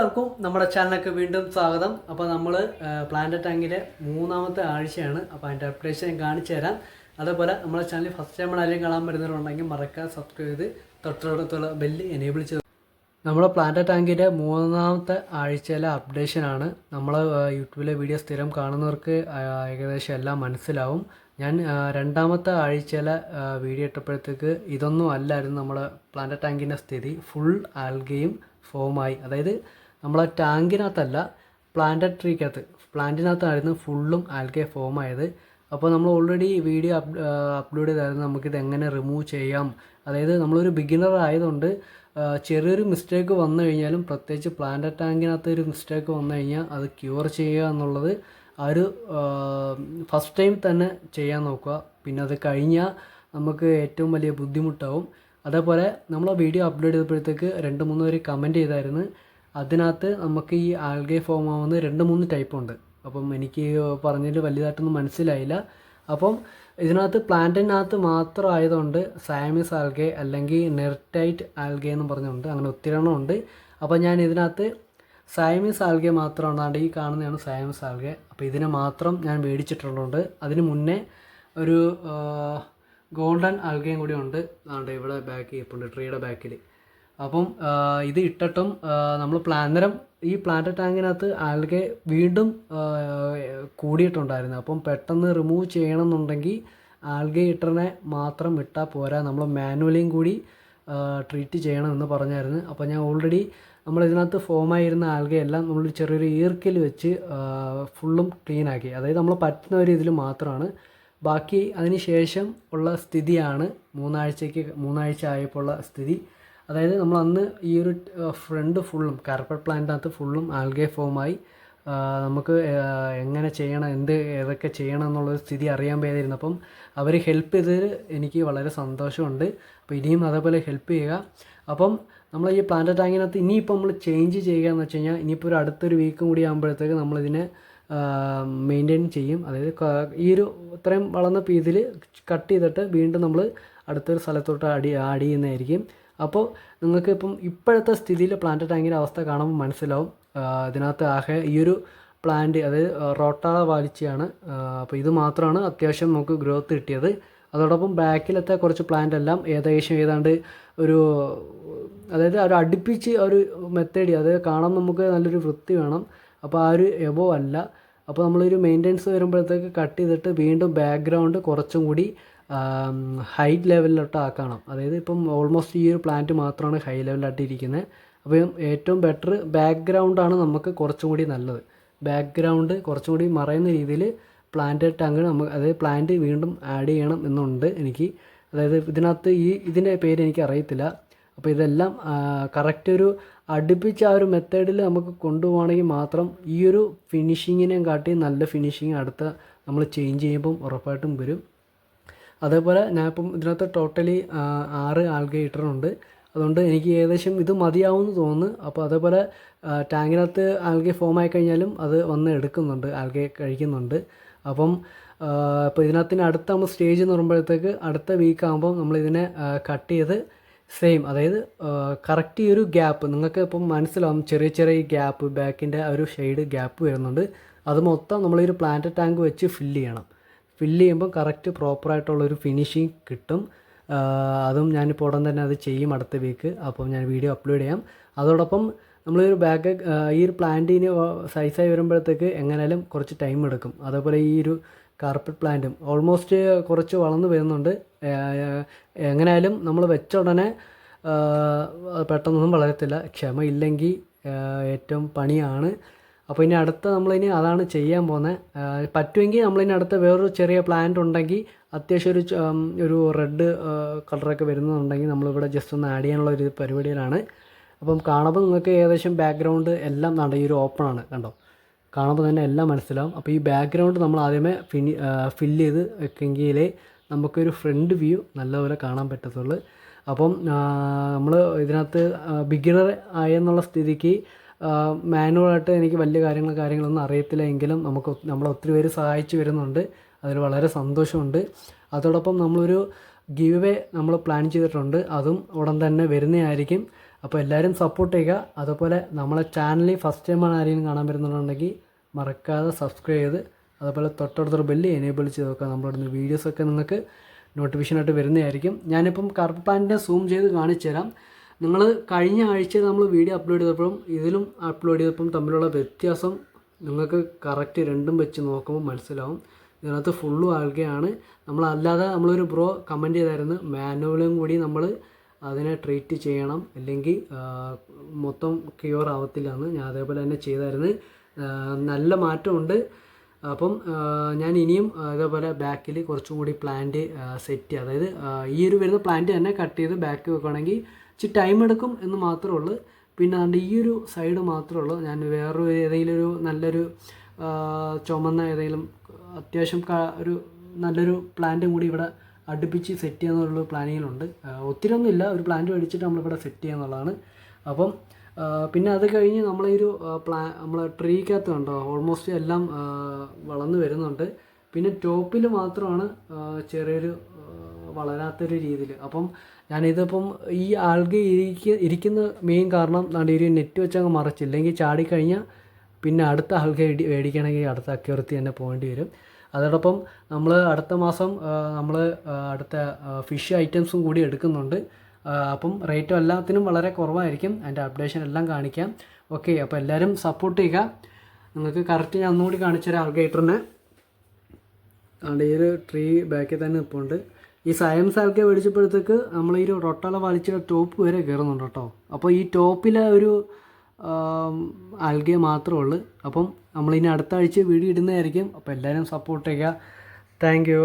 എല്ലാവർക്കും നമ്മുടെ ചാനലിലേക്ക് വീണ്ടും സ്വാഗതം. അപ്പോൾ നമ്മൾ പ്ലാന്റ് ടാങ്കിൻ്റെ മൂന്നാമത്തെ ആഴ്ചയാണ്. അപ്പോൾ അതിൻ്റെ അപ്ഡേഷൻ കാണിച്ചു തരാം. അതേപോലെ നമ്മുടെ ചാനൽ ഫസ്റ്റ് ടൈം ആരെങ്കിലും കാണാൻ വരുന്നവരുണ്ടെങ്കിൽ മറക്കാതെ സബ്സ്ക്രൈബ് ചെയ്ത് തൊട്ടടുത്തുള്ള ബെല്ല് എനേബിൾ ചെയ്ത് നമ്മുടെ പ്ലാന്റ് ടാങ്കിൻ്റെ മൂന്നാമത്തെ ആഴ്ചയിലെ അപ്ഡേഷനാണ്. നമ്മൾ യൂട്യൂബിലെ വീഡിയോ സ്ഥിരം കാണുന്നവർക്ക് ഏകദേശം എല്ലാം മനസ്സിലാവും. ഞാൻ രണ്ടാമത്തെ ആഴ്ചയിലെ വീഡിയോ ഇട്ടപ്പോഴത്തേക്ക് ഇതൊന്നും അല്ലായിരുന്നു നമ്മുടെ പ്ലാന്റ് ടാങ്കിൻ്റെ സ്ഥിതി. ഫുൾ ആൽഗയും ഫോമായി, അതായത് നമ്മളെ ടാങ്കിനകത്തല്ല പ്ലാന്റിനകത്തായിരുന്നു ഫുള്ളും ആൽഗെ ഫോമായത്. അപ്പോൾ നമ്മൾ ഓൾറെഡി വീഡിയോ അപ്ലോഡ് ചെയ്തായിരുന്നു നമുക്കിത് എങ്ങനെ റിമൂവ് ചെയ്യാം. അതായത് നമ്മളൊരു ബിഗിനർ ആയതുകൊണ്ട് ചെറിയൊരു മിസ്റ്റേക്ക് വന്നു കഴിഞ്ഞാലും, പ്രത്യേകിച്ച് പ്ലാന്റ് ടാങ്കിനകത്ത് ഒരു മിസ്റ്റേക്ക് വന്നു കഴിഞ്ഞാൽ അത് ക്യൂർ ചെയ്യുക എന്നുള്ളത് ആ ഒരു ഫസ്റ്റ് ടൈം തന്നെ ചെയ്യാൻ നോക്കുക. പിന്നെ അത് കഴിഞ്ഞാൽ നമുക്ക് ഏറ്റവും വലിയ ബുദ്ധിമുട്ടാവും. അതേപോലെ നമ്മൾ വീഡിയോ അപ്ലോഡ് ചെയ്തപ്പോഴത്തേക്ക് 2-3 പേര് കമൻറ്റ് ചെയ്തായിരുന്നു. അതിനകത്ത് നമുക്ക് ഈ ആൽഗെ ഫോം ആവുന്ന 2-3 ടൈപ്പ് ഉണ്ട്. അപ്പം എനിക്ക് പറഞ്ഞതിൽ വലുതായിട്ടൊന്നും മനസ്സിലായില്ല. അപ്പം ഇതിനകത്ത് പ്ലാന്റിനകത്ത് മാത്രം ആയതുകൊണ്ട് സയാമീസ് ആൽഗെ അല്ലെങ്കിൽ നെർട്ടൈറ്റ് ആൽഗെ എന്ന് പറഞ്ഞുകൊണ്ട് അങ്ങനെ ഒത്തിരി എണ്ണം ഉണ്ട്. അപ്പോൾ ഞാൻ ഇതിനകത്ത് സയാമീസ് ആൽഗെ മാത്രമാണ്, ഈ കാണുന്നതാണ് സയാമീസ് ആൽഗെ. അപ്പോൾ ഇതിനെ മാത്രം ഞാൻ മേടിച്ചിട്ടുള്ളത്. അതിന് മുന്നേ ഒരു ഗോൾഡൻ ആൽഗയും കൂടി ഉണ്ട്. അതുകൊണ്ട് ഇവിടെ ബാക്ക് ഇരിപ്പുണ്ട്, ട്രീയുടെ ബാക്കിൽ. അപ്പം ഇത് ഇട്ടിട്ടും നമ്മൾ ഈ പ്ലാന്റ് ടാങ്കിനകത്ത് ആൽഗെ വീണ്ടും കൂടിയിട്ടുണ്ടായിരുന്നു. അപ്പം പെട്ടെന്ന് റിമൂവ് ചെയ്യണമെന്നുണ്ടെങ്കിൽ ആൽഗെ ഇട്ടറിനെ മാത്രം ഇട്ടാൽ പോരാ, നമ്മൾ മാനുവലിയും കൂടി ട്രീറ്റ് ചെയ്യണമെന്ന് പറഞ്ഞായിരുന്നു. അപ്പോൾ ഞാൻ ഓൾറെഡി നമ്മളിതിനകത്ത് ഫോമായിരുന്ന ആൽഗയെല്ലാം നമ്മൾ ചെറിയൊരു ഈർക്കിൽ വെച്ച് ഫുള്ളും ക്ലീനാക്കി. അതായത് നമ്മൾ പറ്റുന്ന ഒരു ഇതിൽ മാത്രമാണ്. ബാക്കി അതിന് ശേഷം ഉള്ള സ്ഥിതിയാണ് മൂന്നാഴ്ച ആയപ്പോൾ ഉള്ള സ്ഥിതി. അതായത് നമ്മൾ അന്ന് ഈ ഒരു ഫ്രണ്ട് ഫുള്ളും കാർപ്പറ്റ് പ്ലാന്റിനകത്ത് ഫുള്ളും ആൽഗെ ഫോമായി. നമുക്ക് എങ്ങനെ ചെയ്യണം, ഏതൊക്കെ ചെയ്യണം എന്നുള്ളൊരു സ്ഥിതി അറിയാൻ പേരായിരുന്നു. അപ്പം അവർ ഹെൽപ്പ് ചെയ്തതിൽ എനിക്ക് വളരെ സന്തോഷമുണ്ട്. അപ്പോൾ ഇനിയും അതേപോലെ ഹെൽപ്പ് ചെയ്യുക. അപ്പം നമ്മൾ ഈ പ്ലാന്റ് ടാങ്കിനകത്ത് ഇനിയിപ്പോൾ നമ്മൾ ചേഞ്ച് ചെയ്യുക എന്ന് വെച്ച് കഴിഞ്ഞാൽ, ഇനിയിപ്പോൾ ഒരു അടുത്തൊരു വീക്കും കൂടി ആകുമ്പോഴത്തേക്ക് നമ്മളിതിനെ മെയിൻറ്റെയിൻ ചെയ്യും. അതായത് ഈ ഒരു ഇത്രയും വളർന്ന ഇതിൽ കട്ട് ചെയ്തിട്ട് വീണ്ടും നമ്മൾ അടുത്തൊരു സ്ഥലത്തോട്ട് ആഡ് ചെയ്യുന്നതായിരിക്കും. അപ്പോൾ നിങ്ങൾക്ക് ഇപ്പോഴത്തെ സ്ഥിതിയിൽ പ്ലാന്റ് ടാങ്കിൻ്റെ അവസ്ഥ കാണുമ്പോൾ മനസ്സിലാവും. ഇതിനകത്ത് ആകെ ഈ ഒരു പ്ലാന്റ്, അതായത് റോട്ടാള വാലിച്ചയാണ്. അപ്പോൾ ഇത് മാത്രമാണ് അത്യാവശ്യം നമുക്ക് ഗ്രോത്ത് കിട്ടിയത്. അതോടൊപ്പം ബാക്കിലത്തെ കുറച്ച് പ്ലാന്റ് എല്ലാം ഏതാണ്ട് ഒരു, അതായത് ഒരു അടുപ്പിച്ച് ഒരു മെത്തേഡ്, അതായത് കാണാൻ നമുക്ക് നല്ലൊരു വൃത്തി വേണം. അപ്പോൾ ആ ഒരു എബോ അല്ല. അപ്പോൾ നമ്മളൊരു മെയിൻ്റെനൻസ് വരുമ്പോഴത്തേക്ക് കട്ട് ചെയ്തിട്ട് വീണ്ടും ബാക്ക്ഗ്രൗണ്ട് കുറച്ചും കൂടി ഹൈറ്റ് ലെവലിലോട്ട് ആക്കണം. അതായത് ഇപ്പം ഓൾമോസ്റ്റ് ഈ ഒരു പ്ലാന്റ് മാത്രമാണ് ഹൈ ലെവലിലായിട്ട് ഇരിക്കുന്നത്. അപ്പം ഏറ്റവും ബെറ്റർ ബാക്ക്ഗ്രൗണ്ടാണ് നമുക്ക് കുറച്ചും കൂടി നല്ലത്. ബാക്ക്ഗ്രൗണ്ട് കുറച്ചും കൂടി മറയുന്ന രീതിയിൽ പ്ലാന്റ് ടാങ്ക് അതായത് പ്ലാന്റ് വീണ്ടും ആഡ് ചെയ്യണം എന്നുണ്ട് എനിക്ക്. അതായത് ഇതിനകത്ത് ഇതിൻ്റെ പേര് എനിക്ക് അറിയത്തില്ല. അപ്പോൾ ഇതെല്ലാം കറക്റ്റ് ഒരു അടുപ്പിച്ച് ആ ഒരു മെത്തേഡിൽ നമുക്ക് കൊണ്ടുപോകണമെങ്കിൽ മാത്രം ഈ ഒരു ഫിനിഷിങ്ങിനെയും കാട്ടി നല്ല ഫിനിഷിങ് അടുത്ത നമ്മൾ ചേഞ്ച് ചെയ്യുമ്പം ഉറപ്പായിട്ടും വരും. അതേപോലെ ഞാനിപ്പം ഇതിനകത്ത് ടോട്ടലി 6 ആൽഗെ ഇട്ടിട്ടുണ്ട്. അതുകൊണ്ട് എനിക്ക് ഏകദേശം ഇത് മതിയാവുമെന്ന് തോന്നുന്നു. അപ്പോൾ അതേപോലെ ടാങ്കിനകത്ത് ആൽഗെ ഫോമായി കഴിഞ്ഞാലും അത് വന്ന് എടുക്കുന്നുണ്ട്, ആൽഗെ കഴിക്കുന്നുണ്ട്. അപ്പം ഇപ്പോൾ ഇതിനകത്തിന് അടുത്ത നമ്മൾ സ്റ്റേജ് എന്ന് പറയുമ്പോഴത്തേക്ക് അടുത്ത വീക്ക് ആകുമ്പം നമ്മളിതിനെ കട്ട് ചെയ്ത് സെയിം, അതായത് കറക്റ്റ് ഈ ഒരു ഗ്യാപ്പ് നിങ്ങൾക്ക് ഇപ്പം മനസ്സിലാവും. ചെറിയ ഗ്യാപ്പ്, ബാക്കിൻ്റെ ആ ഒരു ഷെയ്ഡ് ഗ്യാപ്പ് വരുന്നുണ്ട്. അത് മൊത്തം നമ്മളീ ഒരു പ്ലാന്റ് ടാങ്ക് വെച്ച് ഫില്ല് ചെയ്യണം. ഫില്ല് ചെയ്യുമ്പോൾ കറക്റ്റ് പ്രോപ്പറായിട്ടുള്ളൊരു ഫിനിഷിങ് കിട്ടും. അതും ഞാനിപ്പോൾ ഉടൻ തന്നെ അത് ചെയ്യും അടുത്ത വീക്ക്. അപ്പം ഞാൻ വീഡിയോ അപ്ലോഡ് ചെയ്യാം. അതോടൊപ്പം നമ്മളൊരു ഈ ഒരു പ്ലാന്റിന് സൈസായി വരുമ്പോഴത്തേക്ക് എങ്ങനെയാലും കുറച്ച് ടൈം എടുക്കും. അതേപോലെ ഈ ഒരു കാർപ്പറ്റ് പ്ലാന്റും ഓൾമോസ്റ്റ് കുറച്ച് വളർന്നു വരുന്നുണ്ട്. എങ്ങനെയാലും നമ്മൾ വെച്ച ഉടനെ പെട്ടെന്നൊന്നും വളരത്തില്ല. ക്ഷമയില്ലെങ്കിൽ ഏറ്റവും പണിയാണ്. അപ്പോൾ ഇനി അടുത്ത നമ്മളിനി അതാണ് ചെയ്യാൻ പോകുന്നത്. പറ്റുമെങ്കിൽ നമ്മളിനി അടുത്ത വേറൊരു ചെറിയ പ്ലാന്റ് ഉണ്ടെങ്കിൽ, അത്യാവശ്യം ഒരു റെഡ് കളറൊക്കെ വരുന്നുണ്ടെങ്കിൽ നമ്മളിവിടെ ജസ്റ്റ് ഒന്ന് ആഡ് ചെയ്യാനുള്ള ഒരു പരിപാടിയിലാണ്. അപ്പം കാണുമ്പോൾ നിങ്ങൾക്ക് ഏകദേശം ബാക്ക്ഗ്രൗണ്ട് എല്ലാം ഈ ഒരു ഓപ്പണാണ്, കണ്ടോ? കാണുമ്പോൾ തന്നെ എല്ലാം മനസ്സിലാവും. അപ്പോൾ ഈ ബാക്ക്ഗ്രൗണ്ട് നമ്മൾ ആദ്യമേ ഫില്ല് ചെയ്ത് വെക്കെങ്കിലേ നമുക്കൊരു ഫ്രണ്ട് വ്യൂ നല്ലപോലെ കാണാൻ പറ്റത്തുള്ളൂ. അപ്പം നമ്മൾ ഇതിനകത്ത് ബിഗിനർ ആയെന്നുള്ള സ്ഥിതിക്ക് മാനുവലായിട്ട് എനിക്ക് വലിയ കാര്യങ്ങളൊന്നും അറിയത്തില്ല. എങ്കിലും നമ്മളെ ഒത്തിരി പേര് സഹായിച്ചു വരുന്നുണ്ട്. അതിൽ വളരെ സന്തോഷമുണ്ട്. അതോടൊപ്പം നമ്മളൊരു ഗിവ് അവേ നമ്മൾ പ്ലാൻ ചെയ്തിട്ടുണ്ട്. അതും ഉടൻ തന്നെ വരുന്നതായിരിക്കും. അപ്പോൾ എല്ലാവരും സപ്പോർട്ട് ചെയ്യുക. അതുപോലെ നമ്മളെ ചാനലിൽ ഫസ്റ്റ് ടൈമാണ് ആരെങ്കിലും കാണാൻ വരുന്നുണ്ടെങ്കിൽ മറക്കാതെ സബ്സ്ക്രൈബ് ചെയ്ത് അതുപോലെ തൊട്ടടുത്തൊരു ബെല്ല് എനേബിൾ ചെയ്ത് വെക്കുക. നമ്മളിടുന്ന വീഡിയോസൊക്കെ നിങ്ങൾക്ക് നോട്ടിഫിക്കേഷനായിട്ട് വരുന്നതായിരിക്കും. ഞാനിപ്പം കറുപ്പ് പാൻറ്റിനെ സൂം ചെയ്ത് കാണിച്ചു തരാം. നിങ്ങൾ കഴിഞ്ഞ ആഴ്ച നമ്മൾ വീഡിയോ അപ്ലോഡ് ചെയ്തപ്പോഴും ഇതിലും അപ്ലോഡ് ചെയ്തപ്പം തമ്മിലുള്ള വ്യത്യാസം നിങ്ങൾക്ക് കറക്റ്റ് രണ്ടും വെച്ച് നോക്കുമ്പോൾ മനസ്സിലാവും. ഇതിനകത്ത് ഫുള്ളും ആൽഗയാണ്. നമ്മളല്ലാതെ നമ്മളൊരു ബ്രോ കമൻറ്റ് ചെയ്തായിരുന്നു മാനുവലും കൂടി നമ്മൾ അതിനെ ട്രീറ്റ് ചെയ്യണം, അല്ലെങ്കിൽ മൊത്തം ക്യൂർ ആവത്തില്ലെന്ന്. ഞാൻ അതേപോലെ തന്നെ ചെയ്തായിരുന്നു. നല്ല മാറ്റമുണ്ട്. അപ്പം ഞാൻ ഇനിയും അതേപോലെ ബാക്കിൽ കുറച്ചും കൂടി പ്ലാന്റ് സെറ്റ് ചെയ്യുക. അതായത് ഈ ഒരു വരുന്ന പ്ലാന്റ് തന്നെ കട്ട് ചെയ്ത് ബാക്ക് വെക്കുകയാണെങ്കിൽ ഇച്ചിരി ടൈം എടുക്കും എന്ന് മാത്രമേ ഉള്ളൂ. പിന്നെ അതുകൊണ്ട് ഈ ഒരു സൈഡ് മാത്രമേ ഉള്ളൂ. ഞാൻ വേറൊരു ഏതെങ്കിലും ഒരു നല്ലൊരു ചുമന്ന ഏതെങ്കിലും അത്യാവശ്യം ഒരു നല്ലൊരു പ്ലാന്റും കൂടി ഇവിടെ അടുപ്പിച്ച് സെറ്റ് ചെയ്യാന്നുള്ള പ്ലാനിങ്ങിലുണ്ട്. ഒത്തിരി ഒന്നുമില്ല, ഒരു പ്ലാന്റ് മേടിച്ചിട്ട് നമ്മളിവിടെ സെറ്റ് ചെയ്യാന്നുള്ളതാണ്. അപ്പം പിന്നെ അത് കഴിഞ്ഞ് നമ്മളീ ഒരു നമ്മളെ ട്രീക്കകത്ത് കണ്ടോ ഓൾമോസ്റ്റ് എല്ലാം വളർന്നു വരുന്നുണ്ട്. പിന്നെ ടോപ്പിൽ മാത്രമാണ് ചെറിയൊരു വളരാത്തൊരു രീതിയിൽ. അപ്പം ഞാനിതിപ്പം ഈ ആൽഗ ഇരിക്കുന്ന മെയിൻ കാരണം ഈ ഒരു നെറ്റ് വെച്ചങ്ങ് മറച്ചില്ലെങ്കിൽ ചാടിക്കഴിഞ്ഞാൽ പിന്നെ അടുത്ത ആൽഗ മേടിക്കണമെങ്കിൽ അടുത്ത അക്യൂറത്തി തന്നെ പോകേണ്ടി വരും. അതോടൊപ്പം നമ്മൾ അടുത്ത മാസം നമ്മൾ അടുത്ത ഫിഷ് ഐറ്റംസും കൂടി എടുക്കുന്നുണ്ട്. അപ്പം റേറ്റും എല്ലാത്തിനും വളരെ കുറവായിരിക്കും. അതിൻ്റെ അപ്ഡേഷൻ എല്ലാം കാണിക്കാം. ഓക്കെ, അപ്പോൾ എല്ലാവരും സപ്പോർട്ട് ചെയ്യുക. നിങ്ങൾക്ക് കറക്റ്റ് ഞാൻ ഒന്നുകൂടി കാണിച്ചുതരാം. ആൽഗേറ്ററിനെ അതുകൊണ്ട് ഈ ഒരു ട്രീ ബാക്കിൽ തന്നെ നിൽപ്പുണ്ട്. ഈ സയൻസ് ആൽഗ മേടിച്ചപ്പോഴത്തേക്ക് നമ്മൾ ഈ ഒരു റൊട്ടല വലിച്ചിട്ട് ടോപ്പ് വരെ കയറുന്നുണ്ട് കേട്ടോ. അപ്പോൾ ഈ ടോപ്പിലെ ഒരു ആൽഗ മാത്രമേ ഉള്ളൂ. അപ്പം നമ്മളിനി അടുത്ത ആഴ്ച വീഡിയോ ഇടുന്നതായിരിക്കും. അപ്പോൾ എല്ലാവരും സപ്പോർട്ട് ചെയ്യുക. Thank you.